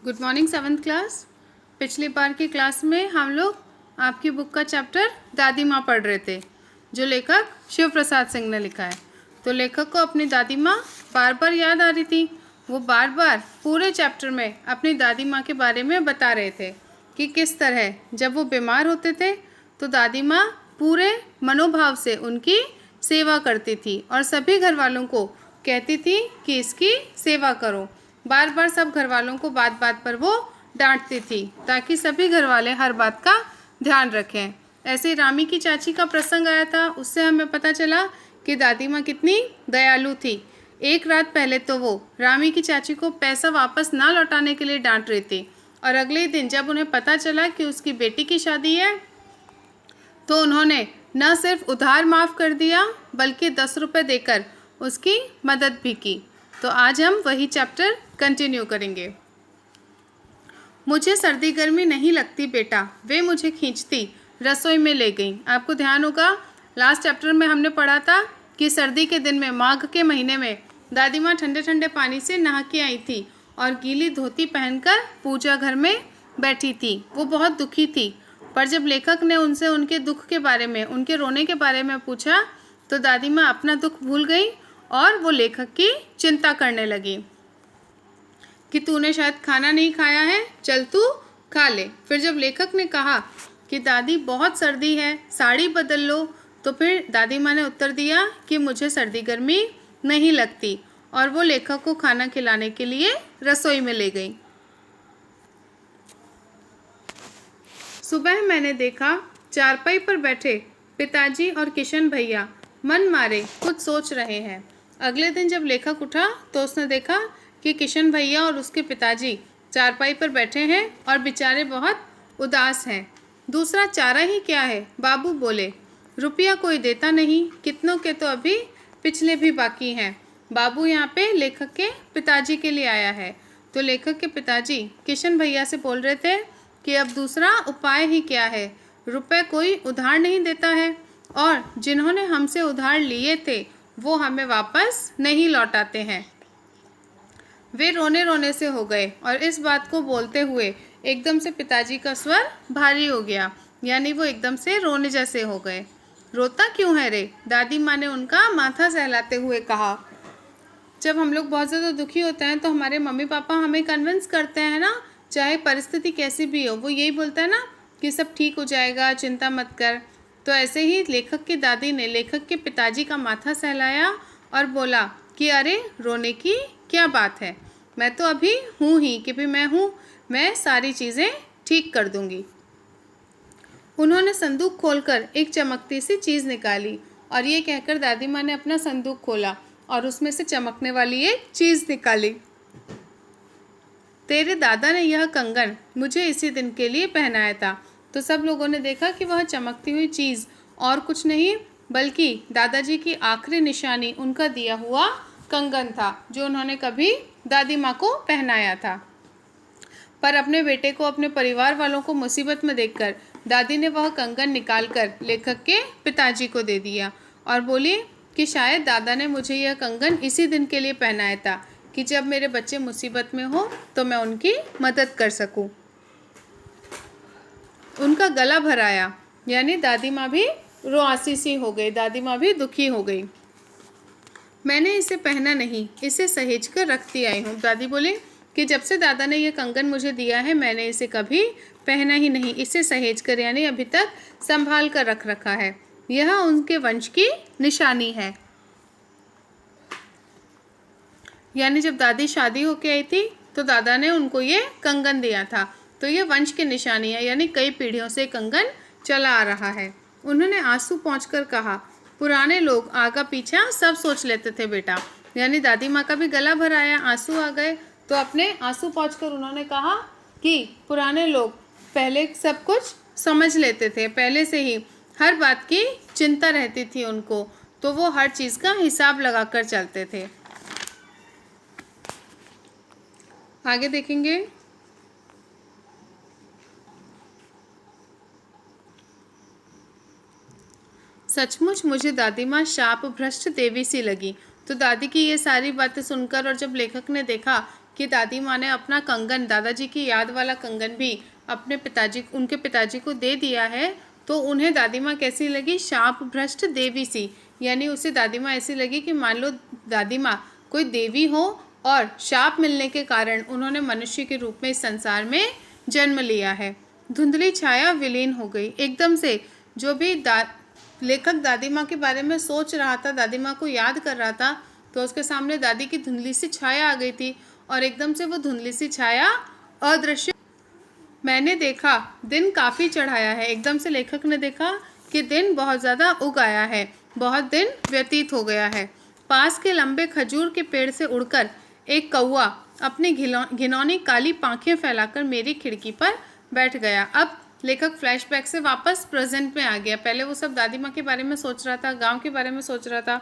Good morning seventh class. पिछली बार की class में हम लोग आपकी बुक का चैप्टर दादी माँ पढ़ रहे थे, जो लेखक शिव प्रसाद सिंह ने लिखा है। तो लेखक को अपनी दादी माँ बार बार याद आ रही थी। वो बार बार पूरे चैप्टर में अपनी दादी माँ के बारे में बता रहे थे कि किस तरह जब वो बीमार होते थे तो दादी माँ पूरे मनोभाव से उनकी सेवा करती थी और सभी घर वालों को कहती थी कि इसकी सेवा करो। बार बार सब घर वालों को बात बात पर वो डांटती थी ताकि सभी घर वाले हर बात का ध्यान रखें। ऐसे रामी की चाची का प्रसंग आया था, उससे हमें पता चला कि दादी माँ कितनी दयालु थी। एक रात पहले तो वो रामी की चाची को पैसा वापस ना लौटाने के लिए डांट रही थी, और अगले दिन जब उन्हें पता चला कि उसकी बेटी की शादी है तो उन्होंने न सिर्फ उधार माफ़ कर दिया बल्कि 10 रुपये देकर उसकी मदद भी की। तो आज हम वही चैप्टर कंटिन्यू करेंगे। मुझे सर्दी गर्मी नहीं लगती बेटा, वे मुझे खींचती रसोई में ले गईं। आपको ध्यान होगा लास्ट चैप्टर में हमने पढ़ा था कि सर्दी के दिन में माघ के महीने में दादी माँ ठंडे ठंडे पानी से नहा के आई थी और गीली धोती पहनकर पूजा घर में बैठी थी। वो बहुत दुखी थी, पर जब लेखक ने उनसे उनके दुख के बारे में, उनके रोने के बारे में पूछा तो दादी माँ अपना दुख भूल गई और वो लेखक की चिंता करने लगी कि तूने शायद खाना नहीं खाया है, चल तू खा ले। फिर जब लेखक ने कहा कि दादी बहुत सर्दी है, साड़ी बदल लो, तो फिर दादी माँ ने उत्तर दिया कि मुझे सर्दी गर्मी नहीं लगती, और वो लेखक को खाना खिलाने के लिए रसोई में ले गई। सुबह मैंने देखा चारपाई पर बैठे पिताजी और किशन भैया मन मारे कुछ सोच रहे हैं। अगले दिन जब लेखक उठा तो उसने देखा कि किशन भैया और उसके पिताजी चारपाई पर बैठे हैं और बेचारे बहुत उदास हैं। दूसरा चारा ही क्या है, बाबू बोले। रुपया कोई देता नहीं, कितनों के तो अभी पिछले भी बाकी हैं। बाबू यहाँ पे लेखक के पिताजी के लिए आया है। तो लेखक के पिताजी किशन भैया से बोल रहे थे कि अब दूसरा उपाय ही क्या है, रुपए कोई उधार नहीं देता है और जिन्होंने हमसे उधार लिए थे वो हमें वापस नहीं लौटाते हैं। वे रोने रोने से हो गए और इस बात को बोलते हुए एकदम से पिताजी का स्वर भारी हो गया, यानी वो एकदम से रोने जैसे हो गए। रोता क्यों है रे, दादी माँ ने उनका माथा सहलाते हुए कहा। जब हम लोग बहुत ज़्यादा दुखी होते हैं तो हमारे मम्मी पापा हमें कन्विंस करते हैं ना, चाहे परिस्थिति कैसी भी हो, वो यही बोलता है ना कि सब ठीक हो जाएगा, चिंता मत कर। तो ऐसे ही लेखक की दादी ने लेखक के पिताजी का माथा सहलाया और बोला कि अरे रोने की क्या बात है, मैं तो अभी हूँ ही कि भी मैं हूँ, मैं सारी चीज़ें ठीक कर दूँगी। उन्होंने संदूक खोलकर एक चमकती सी चीज़ निकाली और ये कहकर दादी माँ ने अपना संदूक खोला और उसमें से चमकने वाली एक चीज़ निकाली। तेरे दादा ने यह कंगन मुझे इसी दिन के लिए पहनाया था। तो सब लोगों ने देखा कि वह चमकती हुई चीज़ और कुछ नहीं बल्कि दादाजी की आखिरी निशानी उनका दिया हुआ कंगन था, जो उन्होंने कभी दादी माँ को पहनाया था। पर अपने बेटे को, अपने परिवार वालों को मुसीबत में देखकर दादी ने वह कंगन निकालकर लेखक के पिताजी को दे दिया और बोली कि शायद दादा ने मुझे यह कंगन इसी दिन के लिए पहनाया था कि जब मेरे बच्चे मुसीबत में हो तो मैं उनकी मदद कर सकूं। उनका गला भर आया, यानी दादी माँ भी रुआसी सी हो गई, दादी माँ भी दुखी हो गई। मैंने इसे पहना नहीं, इसे सहेज कर रखती आई हूँ। दादी बोली कि जब से दादा ने यह कंगन मुझे दिया है मैंने इसे कभी पहना ही नहीं, इसे सहेज कर यानी अभी तक संभाल कर रख रखा है। यह उनके वंश की निशानी है। यानी जब दादी शादी होके आई थी तो दादा ने उनको ये कंगन दिया था, तो ये वंश की निशानी है, यानी कई पीढ़ियों से कंगन चला आ रहा है। उन्होंने आंसू पोंछकर कहा, पुराने लोग आगा पीछा सब सोच लेते थे बेटा। यानी दादी माँ का भी गला भर आया, आंसू आ गए, तो अपने आंसू पोंछकर उन्होंने कहा कि पुराने लोग पहले सब कुछ समझ लेते थे, पहले से ही हर बात की चिंता रहती थी उनको, तो वो हर चीज़ का हिसाब लगाकर चलते थे। आगे देखेंगे। सचमुच मुझे दादी माँ शाप भ्रष्ट देवी सी लगी। तो दादी की ये सारी बातें सुनकर और जब लेखक ने देखा कि दादी माँ ने अपना कंगन, दादाजी की याद वाला कंगन भी उनके पिताजी को दे दिया है, तो उन्हें दादी माँ कैसी लगी? शाप भ्रष्ट देवी सी, यानी उसे दादी माँ ऐसी लगी कि मान लो दादी माँ कोई देवी हो और शाप मिलने के कारण उन्होंने मनुष्य के रूप में इस संसार में जन्म लिया है। धुंधली छाया विलीन हो गई। एकदम से जो भी लेखक दादी माँ के बारे में सोच रहा था, दादी माँ को याद कर रहा था, तो उसके सामने दादी की धुंधली सी छाया आ गई थी और एकदम से वो धुंधली सी छाया अदृश्य। मैंने देखा दिन काफ़ी चढ़ाया है। एकदम से लेखक ने देखा कि दिन बहुत ज़्यादा उग आया है, बहुत दिन व्यतीत हो गया है। पास के लंबे खजूर के पेड़ से उड़कर एक कौवा अपनी घिनौनी काली पांखें फैलाकर मेरी खिड़की पर बैठ गया। अब लेखक फ्लैशबैक से वापस प्रेजेंट में आ गया। पहले वो सब दादी माँ के बारे में सोच रहा था, गांव के बारे में सोच रहा था,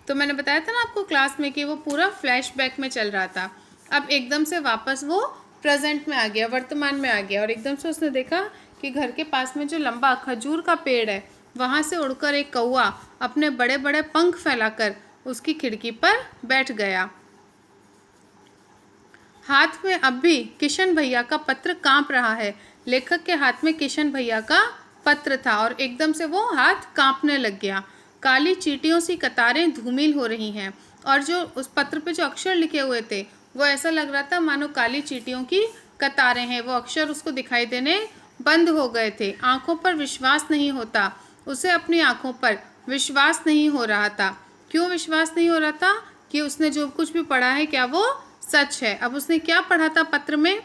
तो मैंने बताया था ना आपको क्लास में कि वो पूरा फ्लैशबैक में चल रहा था। अब एकदम से वापस वो प्रेजेंट में आ गया, वर्तमान में आ गया, और एकदम से उसने देखा कि घर के पास में जो लंबा खजूर का पेड़ है, वहाँ से उड़कर एक कौवा अपने बड़े बड़े पंख फैलाकर उसकी खिड़की पर बैठ गया। हाथ में अब भी किशन भैया का पत्र कांप रहा है। लेखक के हाथ में किशन भैया का पत्र था और एकदम से वो हाथ कांपने लग गया। काली चींटियों सी कतारें धूमिल हो रही हैं और जो उस पत्र पे जो अक्षर लिखे हुए थे वो ऐसा लग रहा था मानो काली चींटियों की कतारें हैं। वो अक्षर उसको दिखाई देने बंद हो गए थे। आंखों पर विश्वास नहीं होता, उसे अपनी आंखों पर विश्वास नहीं हो रहा था। क्यों विश्वास नहीं हो रहा था? कि उसने जो कुछ भी पढ़ा है क्या वो सच है। अब उसने क्या पढ़ा था पत्र में?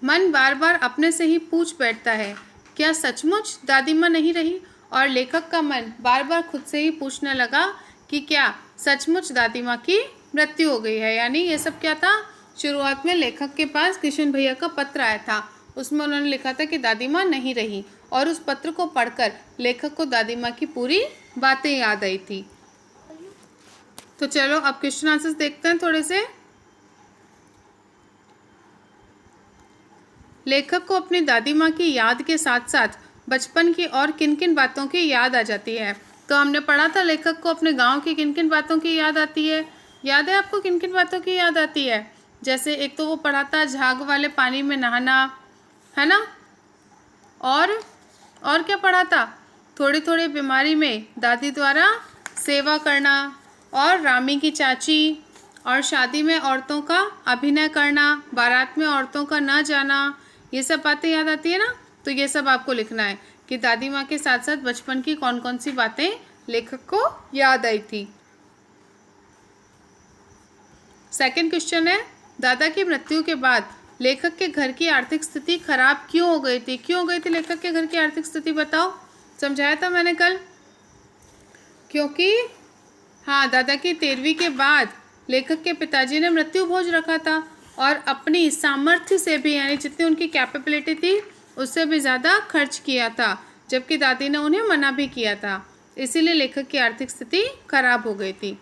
मन बार बार अपने से ही पूछ बैठता है, क्या सचमुच दादी माँ नहीं रही? और लेखक का मन बार बार खुद से ही पूछने लगा कि क्या सचमुच दादी माँ की मृत्यु हो गई है। यानी ये सब क्या था? शुरुआत में लेखक के पास किशन भैया का पत्र आया था, उसमें उन्होंने लिखा था कि दादी माँ नहीं रही, और उस पत्र को पढ़कर लेखक को दादी माँ की पूरी बातें याद आई थी। तो चलो अब क्वेश्चन आंसर्स देखते हैं थोड़े से। लेखक को अपनी दादी माँ की याद के साथ साथ बचपन की और किन किन बातों की याद आ जाती है। तो हमने पढ़ा था लेखक को अपने गांव की किन किन बातों की याद आती है। याद है आपको किन किन बातों की याद आती है? जैसे एक तो वो पढ़ा था झाग वाले पानी में नहाना, है ना? और क्या पढ़ा था? थोड़ी थोड़ी बीमारी में दादी द्वारा सेवा करना, और रामी की चाची, और शादी में औरतों का अभिनय करना, बारात में औरतों का न जाना, ये सब बातें याद आती है ना। तो ये सब आपको लिखना है कि दादी माँ के साथ साथ बचपन की कौन कौन सी बातें लेखक को याद आई थी। सेकंड क्वेश्चन है, दादा की मृत्यु के बाद लेखक के घर की आर्थिक स्थिति खराब क्यों हो गई थी? क्यों हो गई थी लेखक के घर की आर्थिक स्थिति? बताओ, समझाया था मैंने कल। क्योंकि हाँ, दादा की 13वीं के बाद लेखक के पिताजी ने मृत्यु भोज रखा था और अपनी सामर्थ्य से भी, यानी जितनी उनकी कैपेबिलिटी थी उससे भी ज़्यादा खर्च किया था, जबकि दादी ने उन्हें मना भी किया था। इसीलिए लेखक की आर्थिक स्थिति खराब हो गई थी।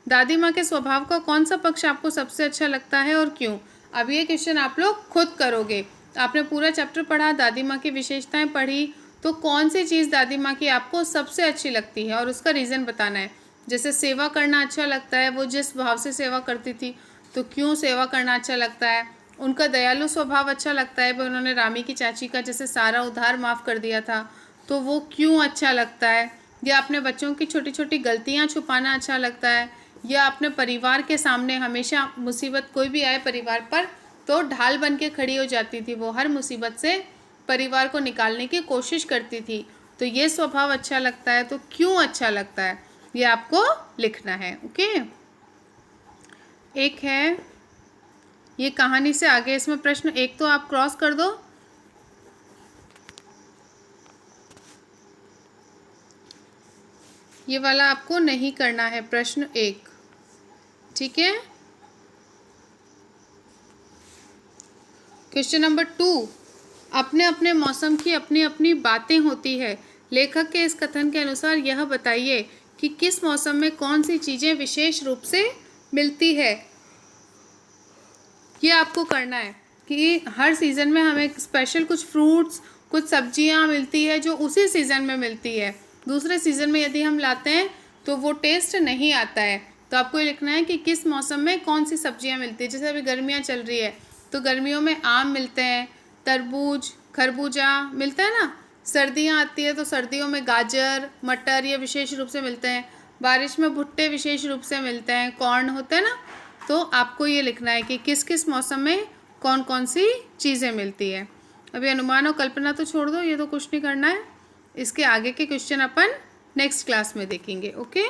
दादी माँ के स्वभाव का कौन सा पक्ष आपको सबसे अच्छा लगता है और क्यों? अब ये क्वेश्चन आप लोग खुद करोगे। आपने पूरा चैप्टर पढ़ा, दादी माँ की विशेषताएं पढ़ी, तो कौन सी चीज़ दादी माँ की आपको सबसे अच्छी लगती है और उसका रीज़न बताना है। जैसे सेवा करना अच्छा लगता है, वो जिस भाव से सेवा करती थी, तो क्यों सेवा करना अच्छा लगता है। उनका दयालु स्वभाव अच्छा लगता है, भाई उन्होंने रामी की चाची का जैसे सारा उधार माफ़ कर दिया था, तो वो क्यों अच्छा लगता है। या अपने बच्चों की छोटी छोटी गलतियाँ छुपाना अच्छा लगता है, या अपने परिवार के सामने हमेशा मुसीबत कोई भी आए परिवार पर तो ढाल बन के खड़ी हो जाती थी, वो हर मुसीबत से परिवार को निकालने की कोशिश करती थी। तो ये स्वभाव अच्छा लगता है, तो क्यों अच्छा लगता है ये आपको लिखना है। ओके, एक है ये कहानी से आगे, इसमें प्रश्न एक तो आप क्रॉस कर दो। ये वाला आपको नहीं करना है, प्रश्न एक, ठीक है। क्वेश्चन नंबर 2, अपने अपने मौसम की अपनी अपनी बातें होती है। लेखक के इस कथन के अनुसार यह बताइए कि किस मौसम में कौन सी चीज़ें विशेष रूप से मिलती है। ये आपको करना है कि हर सीज़न में हमें स्पेशल कुछ फ्रूट्स, कुछ सब्जियां मिलती है जो उसी सीज़न में मिलती है। दूसरे सीज़न में यदि हम लाते हैं तो वो टेस्ट नहीं आता है। तो आपको ये लिखना है कि किस मौसम में कौन सी सब्जियां मिलती है। जैसे अभी गर्मियां चल रही है तो गर्मियों में आम मिलते हैं, तरबूज, खरबूजा मिलता है ना। सर्दियां आती है तो सर्दियों में गाजर, मटर ये विशेष रूप से मिलते हैं। बारिश में भुट्टे विशेष रूप से मिलते हैं, कॉर्न होते हैं ना। तो आपको ये लिखना है कि किस किस मौसम में कौन कौन सी चीज़ें मिलती है। अभी अनुमान और कल्पना तो छोड़ दो, ये तो कुछ नहीं करना है। इसके आगे के क्वेश्चन अपन नेक्स्ट क्लास में देखेंगे। ओके।